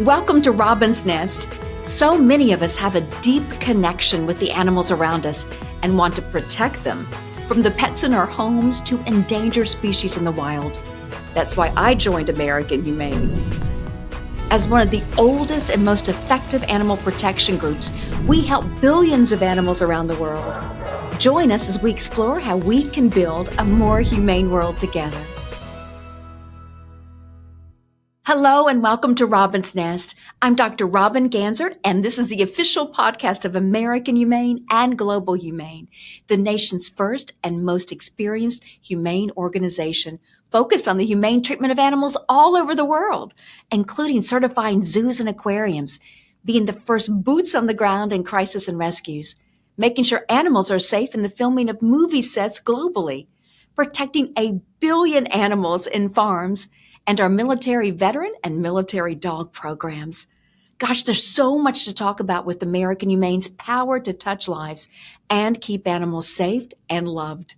Welcome to Robin's Nest. So many of us have a deep connection with the animals around us and want to protect them, from the pets in our homes to endangered species in the wild. That's why I joined American Humane. As one of the oldest and most effective animal protection groups, we help billions of animals around the world. Join us as we explore how we can build a more humane world together. Hello and welcome to Robin's Nest. I'm Dr. Robin Ganzert, and this is the official podcast of American Humane and Global Humane, the nation's first and most experienced humane organization focused on the humane treatment of animals all over the world, including certifying zoos and aquariums, being the first boots on the ground in crisis and rescues, making sure animals are safe in the filming of movie sets globally, protecting 1 billion animals in farms, and our military veteran and military dog programs. Gosh, there's so much to talk about with American Humane's power to touch lives and keep animals safe and loved.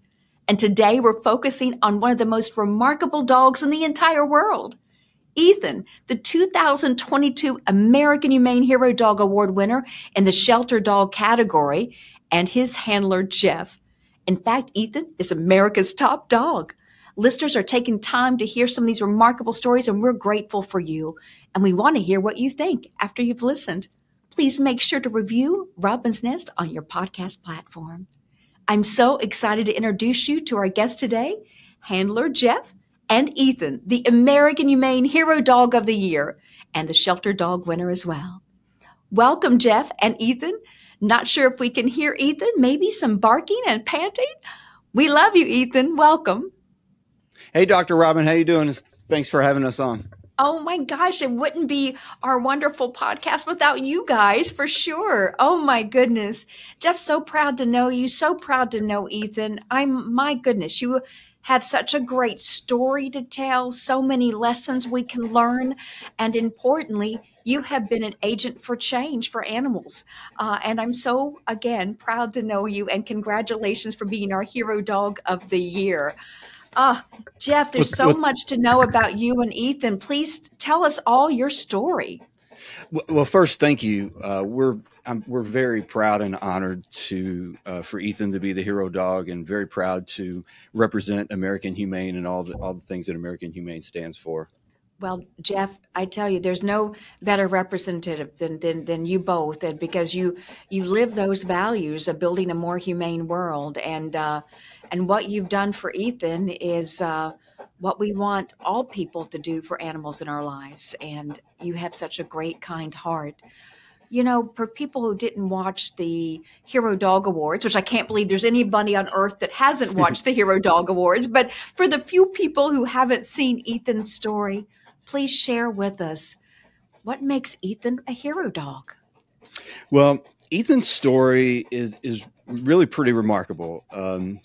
And today we're focusing on one of the most remarkable dogs in the entire world, Ethan, the 2022 American Humane Hero Dog Award winner in the shelter dog category, and his handler, Jeff. In fact, Ethan is America's top dog. Listeners are taking time to hear some of these remarkable stories, and we're grateful for you. And we want to hear what you think after you've listened. Please make sure to review Robin's Nest on your podcast platform. I'm so excited to introduce you to our guest today, handler Jeff and Ethan, the American Humane Hero Dog of the Year and the Shelter Dog winner as well. Welcome, Jeff and Ethan. Not sure if we can hear Ethan, maybe some barking and panting. We love you, Ethan. Welcome. Hey, Dr. Robin, how you doing? Thanks for having us on. Oh my gosh, it wouldn't be our wonderful podcast without you guys, for sure. Oh my goodness. Jeff, so proud to know you, so proud to know Ethan. My goodness, you have such a great story to tell, so many lessons we can learn, and importantly, you have been an agent for change for animals. And I'm so, again, proud to know you, and congratulations for being our Hero Dog of the Year. Jeff, there's so much to know about you and Ethan. Please tell us all your story. Well, first, thank you. We're very proud and honored for Ethan to be the hero dog, and very proud to represent American Humane and all the things that American Humane stands for. Well, Jeff, I tell you, there's no better representative than you both, and because you live those values of building a more humane world, and what you've done for Ethan is what we want all people to do for animals in our lives. And you have such a great, kind heart. You know, for people who didn't watch the Hero Dog Awards, which I can't believe there's anybody on earth that hasn't watched the Hero Dog Awards, but for the few people who haven't seen Ethan's story, please share with us what makes Ethan a hero dog. Well, Ethan's story is really pretty remarkable.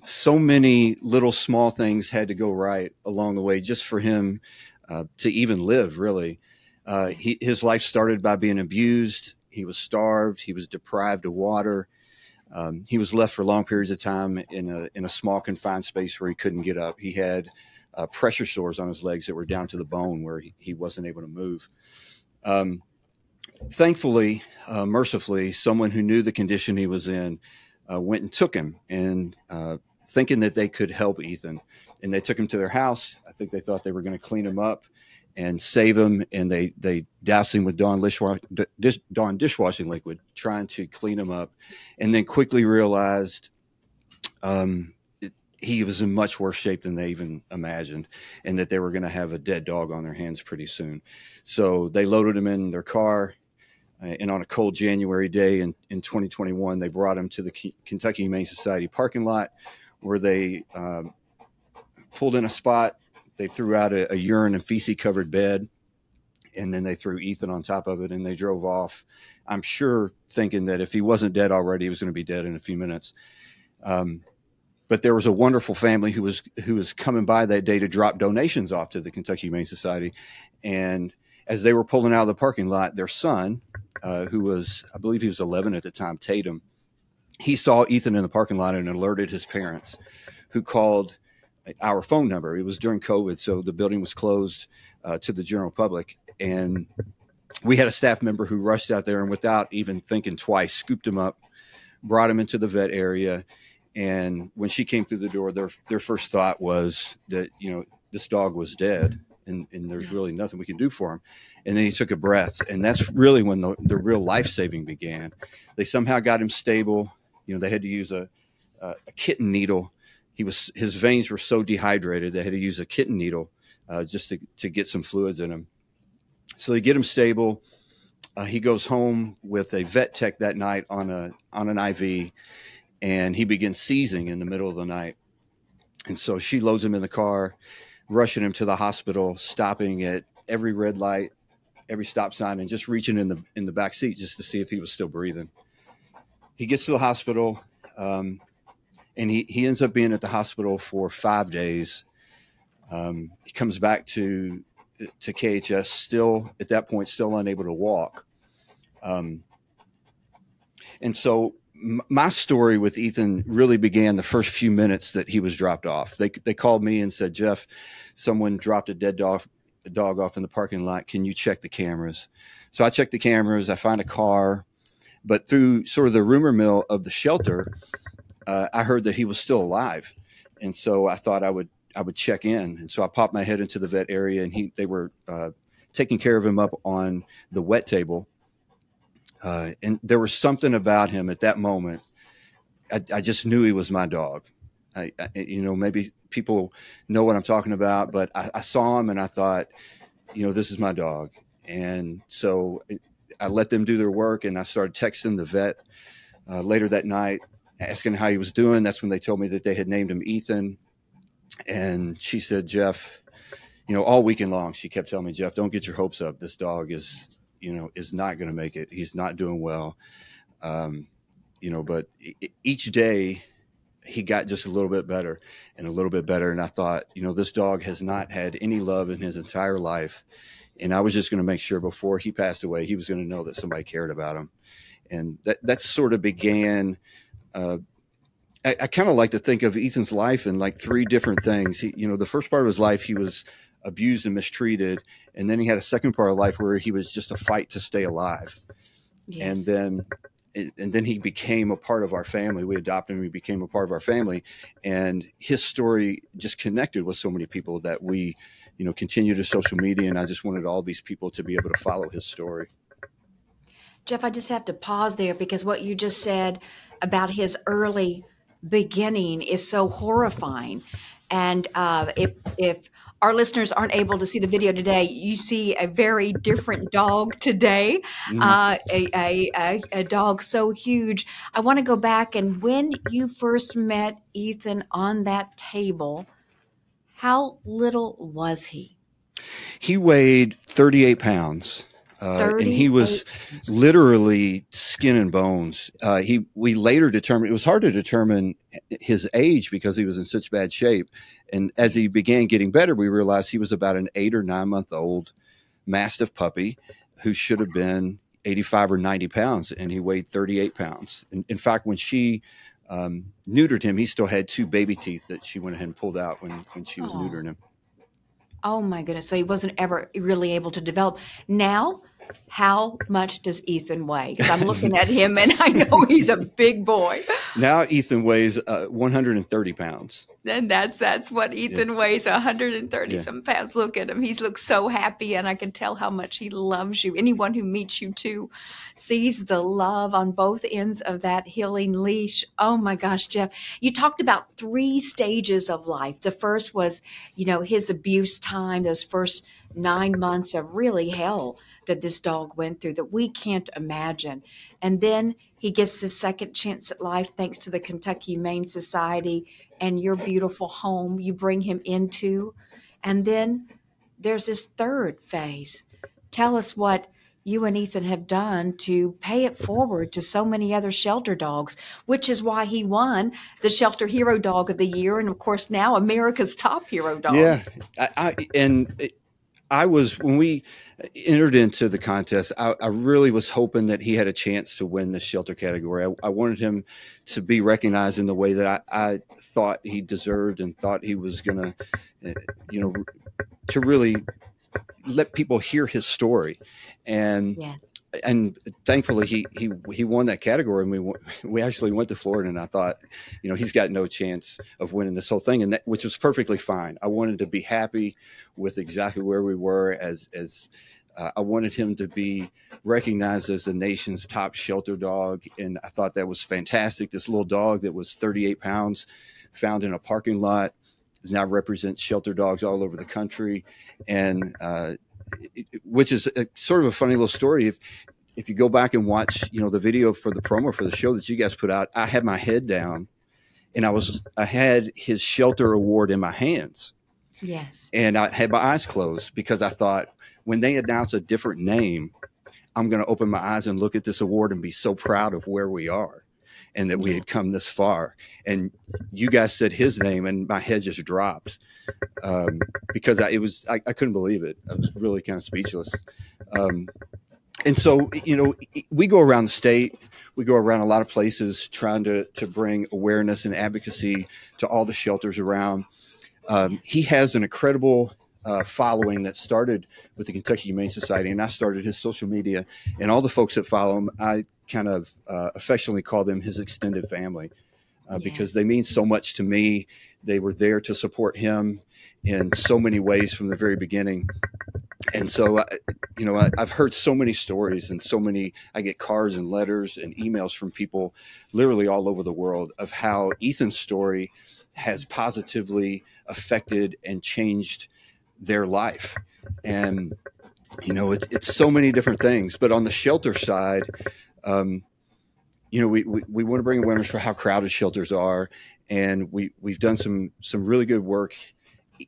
So many little small things had to go right along the way just for him to even live, really. His life started by being abused. He was starved. He was deprived of water. He was left for long periods of time in a small confined space where he couldn't get up. He had pressure sores on his legs that were down to the bone where he wasn't able to move. Thankfully, mercifully, someone who knew the condition he was in went and took him, and thinking that they could help Ethan. And they took him to their house. I think they thought they were going to clean him up and save him. And they doused him with Dawn dishwashing liquid, trying to clean him up. And then quickly realized he was in much worse shape than they even imagined, and that they were going to have a dead dog on their hands pretty soon. So they loaded him in their car. And on a cold January day in 2021, they brought him to the Kentucky Humane Society parking lot, where they pulled in a spot. They threw out a urine and feces covered bed, and then they threw Ethan on top of it, and they drove off. I'm sure thinking that if he wasn't dead already, he was going to be dead in a few minutes. But there was a wonderful family who was coming by that day to drop donations off to the Kentucky Humane Society, and as they were pulling out of the parking lot, their son, who was, I believe he was 11 at the time, Tatum, he saw Ethan in the parking lot and alerted his parents, who called our phone number. It was during COVID, so the building was closed to the general public. And we had a staff member who rushed out there and without even thinking twice, scooped him up, brought him into the vet area. And when she came through the door, their first thought was that, this dog was dead and there's really nothing we can do for him. And then he took a breath, and that's really when the real life-saving began. They somehow got him stable. They had to use a kitten needle. His veins were so dehydrated, they had to use a kitten needle just to get some fluids in him. So they get him stable. He goes home with a vet tech that night on an IV, and he begins seizing in the middle of the night. And so she loads him in the car, rushing him to the hospital, stopping at every red light, every stop sign, and just reaching in the back seat just to see if he was still breathing. He gets to the hospital, and he ends up being at the hospital for 5 days. He comes back to KHS, still at that point, still unable to walk. And so my story with Ethan really began the first few minutes that he was dropped off. They called me and said, "Jeff, someone dropped a dead dog off in the parking lot. Can you check the cameras?" So I checked the cameras. I find a car, but through sort of the rumor mill of the shelter, I heard that he was still alive. And so I thought I would check in. And so I popped my head into the vet area, and they were taking care of him up on the wet table. And there was something about him at that moment. I just knew he was my dog. Maybe people know what I'm talking about, but I saw him and I thought, this is my dog. And so I let them do their work, and I started texting the vet later that night, asking how he was doing. That's when they told me that they had named him Ethan. And she said, "Jeff, all weekend long, she kept telling me, Jeff, don't get your hopes up. This dog is not going to make it. He's not doing well." But each day he got just a little bit better and a little bit better. And I thought, this dog has not had any love in his entire life. And I was just going to make sure before he passed away, he was going to know that somebody cared about him. And that sort of began, I kind of like to think of Ethan's life in like three different things. The first part of his life, he was abused and mistreated. And then he had a second part of life where he was just a fight to stay alive. Yes. And then he became a part of our family. We adopted him. He became a part of our family. And his story just connected with so many people that we, continue to social media. And I just wanted all these people to be able to follow his story. Jeff, I just have to pause there because what you just said about his early beginning is so horrifying. And if our listeners aren't able to see the video today, you see a very different dog today, a dog so huge. I want to go back, and when you first met Ethan on that table, how little was he? He weighed 38 pounds. And he was literally skin and bones. We later determined, it was hard to determine his age because he was in such bad shape. And as he began getting better, we realized he was about an 8 or 9 month old Mastiff puppy who should have been 85 or 90 pounds. And he weighed 38 pounds. And in fact, when she neutered him, he still had 2 baby teeth that she went ahead and pulled out when she was neutering him. Oh my goodness. So he wasn't ever really able to develop. Now, how much does Ethan weigh? Because I'm looking at him and I know he's a big boy. Now Ethan weighs 130 pounds. And that's what Ethan weighs, 130 some pounds. Look at him. He looks so happy, and I can tell how much he loves you. Anyone who meets you too sees the love on both ends of that healing leash. Oh my gosh, Jeff. You talked about 3 stages of life. The first was, his abuse time, those first 9 months of really hell that this dog went through that we can't imagine. And then he gets his second chance at life thanks to the Kentucky Humane Society and your beautiful home you bring him into. And then there's this third phase. Tell us what you and Ethan have done to pay it forward to so many other shelter dogs, which is why he won the Shelter Hero Dog of the Year. And of course, now America's top hero dog. Yeah. When we entered into the contest, I really was hoping that he had a chance to win the shelter category. I wanted him to be recognized in the way that I thought he deserved and thought he was going to, to really let people hear his story. And Yes. and thankfully he won that category, and we actually went to Florida, and I thought, he's got no chance of winning this whole thing, and which was perfectly fine. I wanted to be happy with exactly where we were, as I wanted him to be recognized as the nation's top shelter dog, and I thought that was fantastic. This little dog that was 38 pounds, found in a parking lot, now represents shelter dogs all over the country, and which is sort of a funny little story. If you go back and watch, the video for the promo for the show that you guys put out, I had my head down, and I had his shelter award in my hands. Yes. And I had my eyes closed, because I thought, when they announce a different name, I'm going to open my eyes and look at this award and be so proud of where we are and that we had come this far. And you guys said his name, and my head just dropped, because I couldn't believe it. I was really kind of speechless. And so, we go around the state, we go around a lot of places trying to bring awareness and advocacy to all the shelters around. He has an incredible following that started with the Kentucky Humane Society, and I started his social media, and all the folks that follow him, I kind of affectionately call them his extended family, because they mean so much to me. They were there to support him in so many ways from the very beginning. And so, I've heard so many stories, and I get cards and letters and emails from people literally all over the world of how Ethan's story has positively affected and changed their life. And, it's so many different things. But on the shelter side, we want to bring awareness for how crowded shelters are. And we've done some really good work,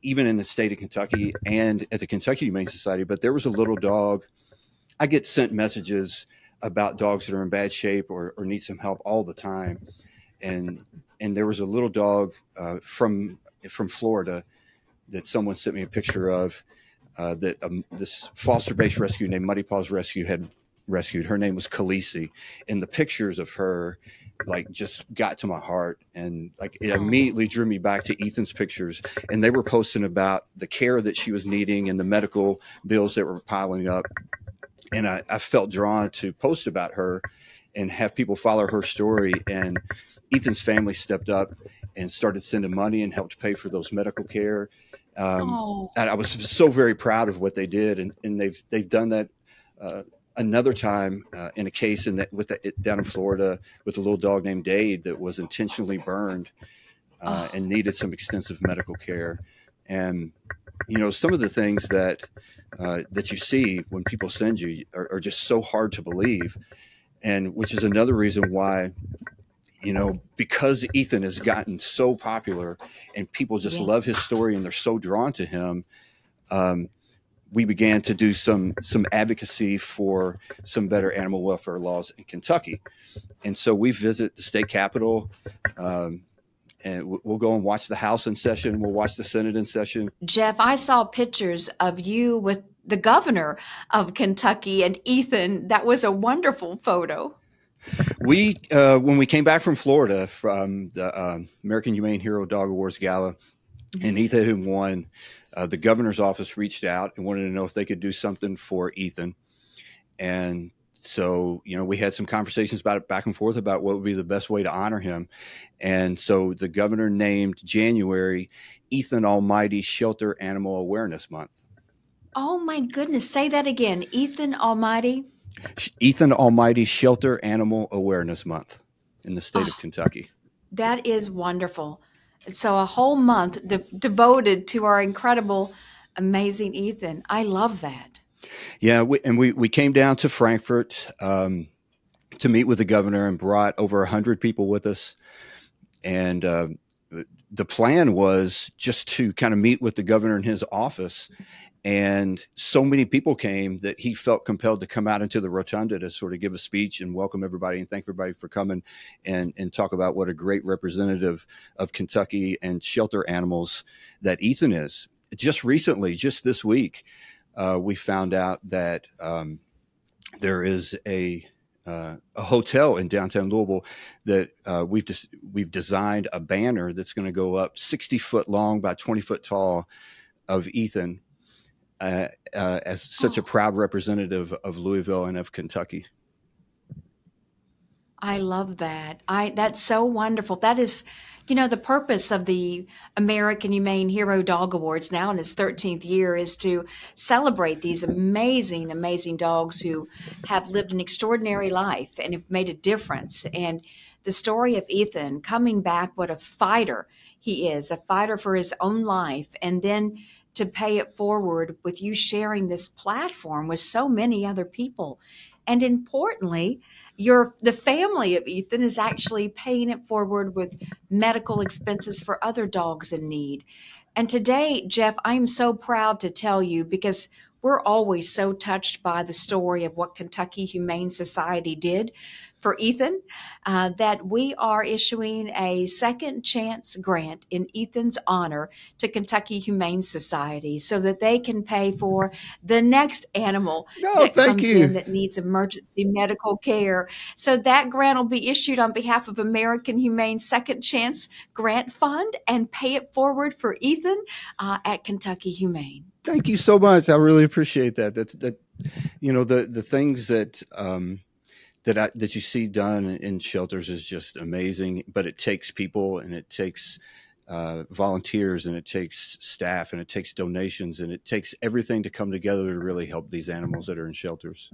even in the state of Kentucky and at the Kentucky Humane Society. But there was a little dog. I get sent messages about dogs that are in bad shape or need some help all the time. And there was a little dog from Florida that someone sent me a picture of, that this foster-based rescue named Muddy Paws Rescue had rescued. Her name was Khaleesi, and the pictures of her just got to my heart, and it immediately drew me back to Ethan's pictures. And they were posting about the care that she was needing and the medical bills that were piling up. And I felt drawn to post about her and have people follow her story. And Ethan's family stepped up and started sending money and helped pay for those medical care. And I was so very proud of what they did. And they've done that another time in a case down in Florida with a little dog named Dade that was intentionally burned and needed some extensive medical care. And, some of the things that you see when people send you are just so hard to believe. And which is another reason why, because Ethan has gotten so popular and people just love his story and they're so drawn to him, we began to do some advocacy for some better animal welfare laws in Kentucky. And so we visit the state capitol, and we'll go and watch the House in session. We'll watch the Senate in session. Jeff, I saw pictures of you with the governor of Kentucky and Ethan. That was a wonderful photo. We, when we came back from Florida from the American Humane Hero Dog Awards Gala, and Ethan had won, the governor's office reached out and wanted to know if they could do something for Ethan. And so, we had some conversations about it back and forth about what would be the best way to honor him. And so the governor named January Ethan Almighty Shelter Animal Awareness Month. Oh my goodness. Say that again. Ethan Almighty. Ethan Almighty Shelter Animal Awareness Month in the state of Kentucky. That is wonderful. So a whole month devoted to our incredible, amazing Ethan. I love that. Yeah. We came down to Frankfurt to meet with the governor and brought over 100 people with us. And the plan was just to kind of meet with the governor in his office. And so many people came that he felt compelled to come out into the rotunda to sort of give a speech and welcome everybody and thank everybody for coming and talk about what a great representative of Kentucky and shelter animals that Ethan is. Just recently, just this week, we found out that there is a hotel in downtown Louisville that we've designed a banner that's going to go up 60 foot long by 20 foot tall of Ethan. as such a proud representative of Louisville and of Kentucky. I love that. That's so wonderful. That is, the purpose of the American Humane Hero Dog Awards now in its 13th year is to celebrate these amazing, amazing dogs who have lived an extraordinary life and have made a difference. And the story of Ethan coming back, what a fighter he is, a fighter for his own life, and then to pay it forward with you sharing this platform with so many other people. And importantly, the family of Ethan is actually paying it forward with medical expenses for other dogs in need. And today, Jeff, I'm so proud to tell you, because we're always so touched by the story of what Kentucky Humane Society did for Ethan, that we are issuing a second chance grant in Ethan's honor to Kentucky Humane Society so that they can pay for the next animal that comes in that needs emergency medical care. So that grant will be issued on behalf of American Humane Second Chance Grant Fund and pay it forward for Ethan at Kentucky Humane. Thank you so much. I really appreciate that. The things that that you see done in shelters is just amazing, but it takes people, and it takes volunteers, and it takes staff, and it takes donations, and it takes everything to come together to really help these animals that are in shelters.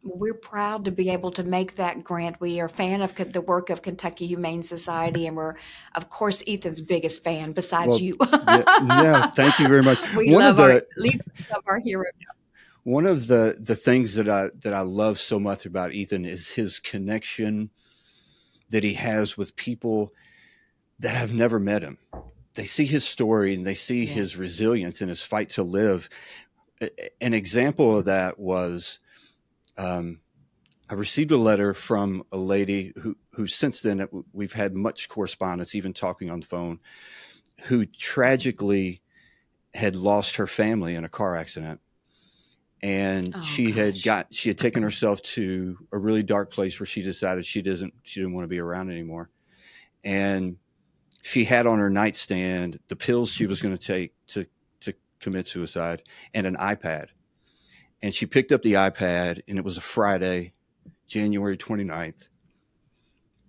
We're proud to be able to make that grant. We are a fan of the work of Kentucky Humane Society, and we're, of course, Ethan's biggest fan besides you. Yeah, thank you very much. We love our hero. One of the things that I love so much about Ethan is his connection that he has with people that have never met him. They see his story and they see his resilience and his fight to live. An example of that was I received a letter from a lady who since then we've had much correspondence, even talking on the phone, who tragically had lost her family in a car accident. And she had taken herself to a really dark place where she decided she didn't want to be around anymore. And she had on her nightstand the pills she was going to take to commit suicide and an iPad. And she picked up the iPad, and it was a Friday, January 29th.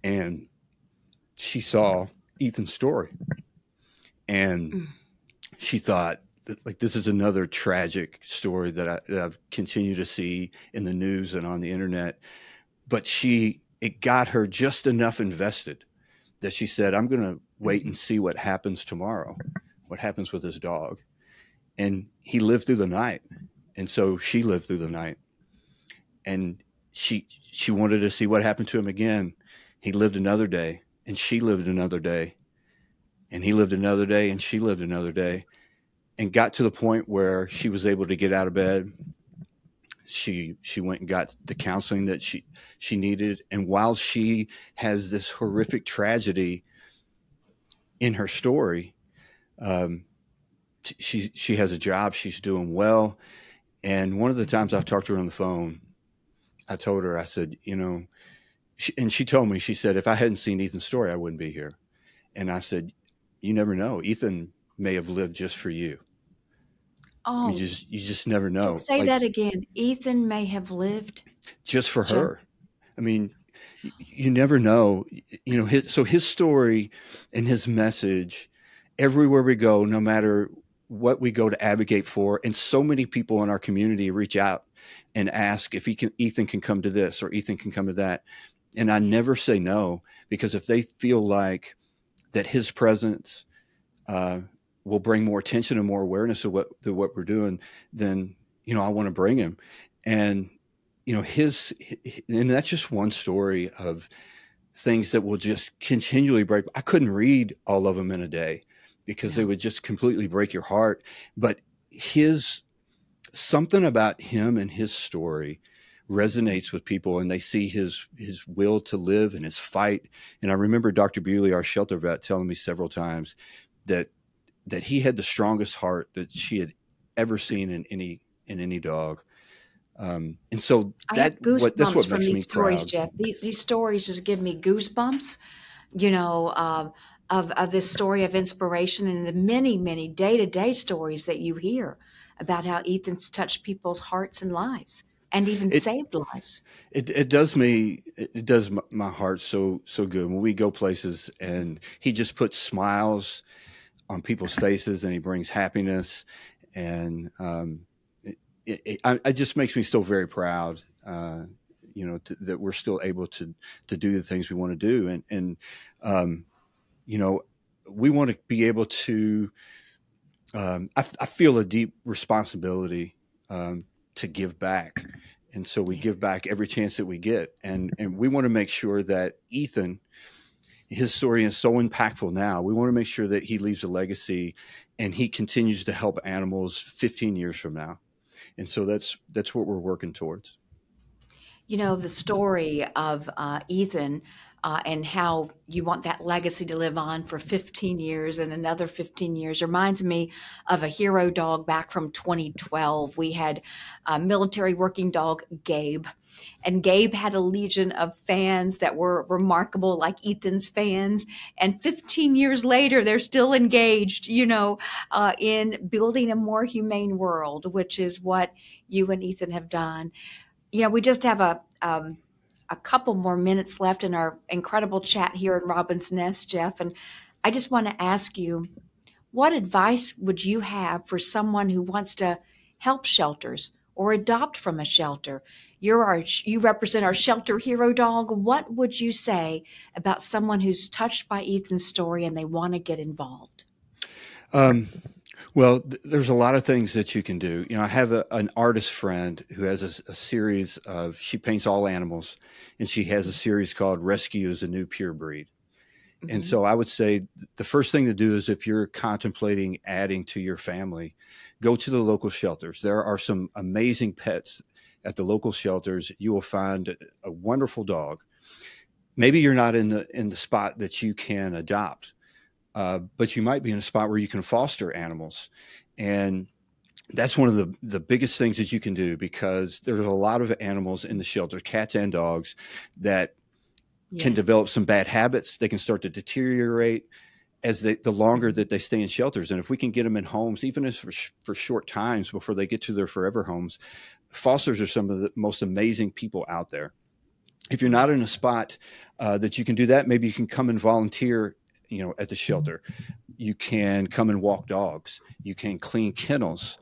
And she saw Ethan's story. And she thought, like, this is another tragic story that I've continued to see in the news and on the internet. But it got her just enough invested that she said, I'm going to wait and see what happens tomorrow, what happens with this dog. And he lived through the night. And so she lived through the night. And she wanted to see what happened to him again. He lived another day, and she lived another day. And he lived another day, and she lived another day. And got to the point where she was able to get out of bed. She went and got the counseling that she needed. And while she has this horrific tragedy in her story, she has a job. She's doing well. And one of the times I've talked to her on the phone, I told her, I said, and she told me, she said, if I hadn't seen Ethan's story, I wouldn't be here. And I said, you never know. Ethan may have lived just for you. Oh, you just never know. Say that again. Ethan may have lived just for her. I mean, you never know. His story and his message, everywhere we go, no matter what we go to advocate for, and so many people in our community reach out and ask if Ethan can come to this or Ethan can come to that, and I never say no, because if they feel like that his presence will bring more attention and more awareness of what we're doing, then, I want to bring him. And, and that's just one story of things that will just continually break. I couldn't read all of them in a day because they would just completely break your heart. But something about him and his story resonates with people, and they see his will to live and his fight. And I remember Dr. Bewley, our shelter vet, telling me several times that he had the strongest heart that she had ever seen in any dog. And so that's what makes me proud. Stories, Jeff. These stories just give me goosebumps. of this story of inspiration and the many, many day-to-day stories that you hear about how Ethan's touched people's hearts and lives and even saved lives. It does me, it does my heart so good when we go places and he just puts smiles on people's faces and he brings happiness, and it just makes me still very proud, that we're still able to do the things we want to do, and we want to be able to. I feel a deep responsibility to give back. And so we give back every chance that we get. And we want to make sure that Ethan, his story is so impactful now. We want to make sure that he leaves a legacy and he continues to help animals 15 years from now. And so that's what we're working towards. The story of Ethan and how you want that legacy to live on for 15 years and another 15 years reminds me of a hero dog back from 2012. We had a military working dog, Gabe. And Gabe had a legion of fans that were remarkable, like Ethan's fans. And 15 years later, they're still engaged, in building a more humane world, which is what you and Ethan have done. We just have a couple more minutes left in our incredible chat here in Robin's Nest, Jeff. And I just want to ask you, what advice would you have for someone who wants to help shelters or adopt from a shelter? You represent our shelter hero dog. What would you say about someone who's touched by Ethan's story and they want to get involved? Well, there's a lot of things that you can do. I have an artist friend who has a series of, she paints all animals, and she has a series called Rescue is a New Pure Breed. Mm-hmm. And so I would say the first thing to do is, if you're contemplating adding to your family, go to the local shelters. There are some amazing pets at the local shelters. You will find a wonderful dog. Maybe you're not in the spot that you can adopt. But you might be in a spot where you can foster animals. And that's one of the biggest things that you can do, because there's a lot of animals in the shelter, cats and dogs, that can develop some bad habits. They can start to deteriorate as the longer that they stay in shelters. And if we can get them in homes, even if for short times before they get to their forever homes, fosters are some of the most amazing people out there. If you're not in a spot that you can do that, maybe you can come and volunteer at the shelter. You can come and walk dogs. You can clean kennels.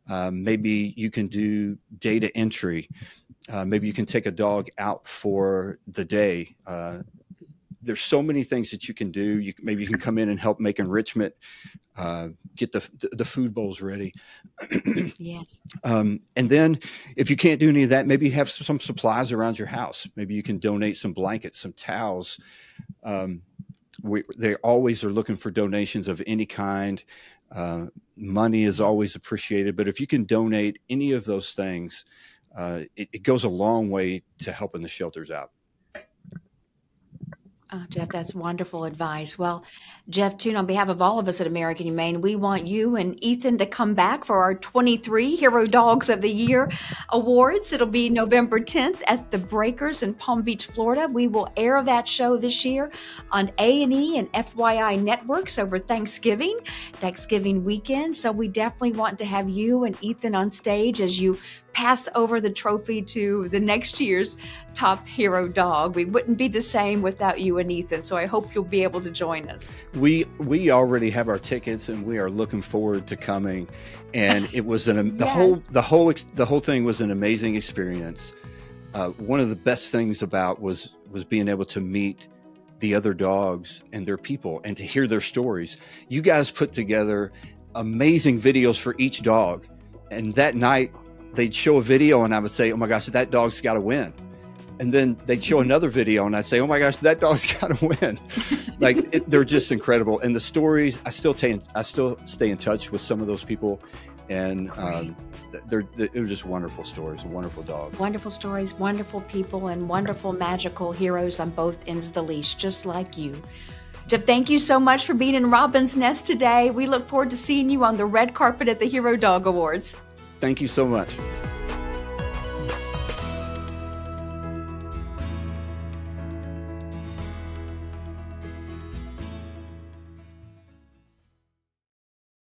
Maybe you can do data entry. Maybe you can take a dog out for the day. There's so many things that you can do. Maybe you can come in and help make enrichment, get the food bowls ready. Yes. And then if you can't do any of that, maybe you have some supplies around your house. Maybe you can donate some blankets, some towels. They always are looking for donations of any kind. Money is always appreciated, but if you can donate any of those things, it goes a long way to helping the shelters out. Oh, Jeff, that's wonderful advice. Well, Jeff Toon, on behalf of all of us at American Humane, we want you and Ethan to come back for our 23 Hero Dogs of the Year awards. It'll be November 10th at the Breakers in Palm Beach, Florida. We will air that show this year on A&E and FYI networks over Thanksgiving weekend. So we definitely want to have you and Ethan on stage as you pass over the trophy to the next year's top hero dog. We wouldn't be the same without you and Ethan, so I hope you'll be able to join us. We already have our tickets, and we are looking forward to coming. And it was the whole thing was an amazing experience. One of the best things about was being able to meet the other dogs and their people and to hear their stories. You guys put together amazing videos for each dog, and that night they'd show a video and I would say, oh my gosh, that dog's got to win. And then they'd show another video and I'd say, oh my gosh, that dog's got to win. They're just incredible. And the stories, I still stay in touch with some of those people. And they're just wonderful stories and wonderful dogs. Wonderful stories, wonderful people, and wonderful magical heroes on both ends of the leash, just like you. Jeff, thank you so much for being in Robin's Nest today. We look forward to seeing you on the red carpet at the Hero Dog Awards. Thank you so much.